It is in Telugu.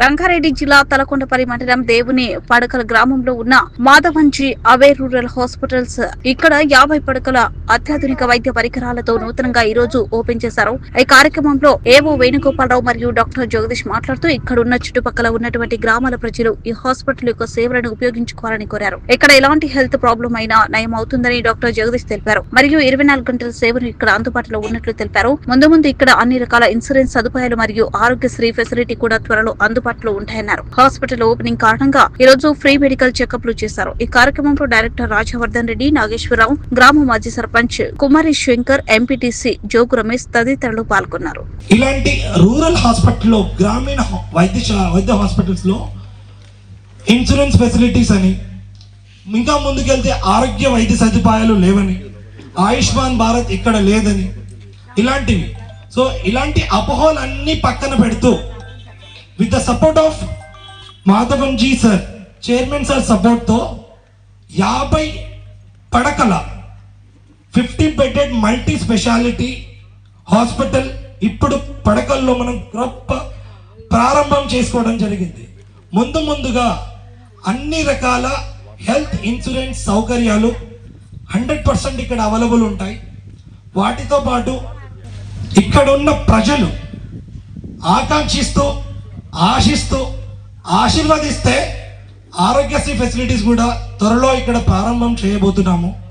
రంగారెడ్డి జిల్లా తలకొండపల్లి మండలం దేవుని పడకల గ్రామంలో ఉన్న మాధవంజీ అవే రూరల్ హాస్పిటల్స్ ఇక్కడ 50 పడకల అత్యాధునిక వైద్య పరికరాలతో నూతనంగా ఈ రోజు ఓపెన్ చేశారు. ఈ కార్యక్రమంలో ఏవో వేణుగోపాలరావు మరియు డాక్టర్ జగదీష్ మాట్లాడుతూ ఇక్కడున్న చుట్టుపక్కల ఉన్నటువంటి గ్రామాల ప్రజలు ఈ హాస్పిటల్ యొక్క సేవలను ఉపయోగించుకోవాలని కోరారు. ఇక్కడ ఎలాంటి హెల్త్ ప్రాబ్లం అయినా నయం అవుతుందని డాక్టర్ జగదీష్ తెలిపారు. మరియు 24 గంటల సేవలు ఇక్కడ అందుబాటులో ఉన్నట్లు తెలిపారు. ముందు ఇక్కడ అన్ని రకాల ఇన్సూరెన్స్ సదుపాయాలు మరియు ఆరోగ్యశ్రీ ఫెసిలిటీ కూడా త్వరలో అందుబాటులో ఉంటాయన్నారు. హాస్పిటల్ ఓపెనింగ్ కారణంగా ఈ రోజు ఫ్రీ మెడికల్ చెకప్లు చేశారు. ఈ కార్యక్రమంలో డైరెక్టర్ రాజవర్ధన్ రెడ్డి, నాగేశ్వరరావు, గ్రామ మాజీ సర్పంచ్ కుమారి శంకర్, ఎంపీటీసీ జోగు రమేష్ తదితరులు పాల్గొన్నారు. ఇలాంటి రూరల్ హాస్పిటల్లో గ్రామీణ వైద్య హాస్పిటల్స్ లో ఇన్సూరెన్స్ ఫెసిలిటీస్ అని, ఇంకా ముందుకెళ్తే ఆరోగ్య వైద్య సదుపాయాలు లేవని, ఆయుష్మాన్ భారత్ ఇక్కడ లేదని, ఇలాంటివి ఇలాంటి అపోహలన్నీ పక్కన పెడుతూ with the support of Madhavanji sir, chairman sir support తో 50 పడకల 50 బెడెడ్ మల్టీ స్పెషాలిటీ హాస్పిటల్ ఇప్పుడు పడకల్లో మనం ప్రారంభం చేసుకోవడం జరిగింది. ముందుగా అన్ని రకాల హెల్త్ ఇన్సూరెన్స్ సౌకర్యాలు 100% ఇక్కడ అవైలబుల్ ఉంటాయి. వాటితో పాటు ఇక్కడ ఉన్న ప్రజలు ఆకాంక్షిస్తూ, ఆశిస్తూ, ఆశీర్వదిస్తే ఆరోగ్యశ్రీ ఫెసిలిటీస్ కూడా త్వరలో ఇక్కడ ప్రారంభం చేయబోతున్నాము.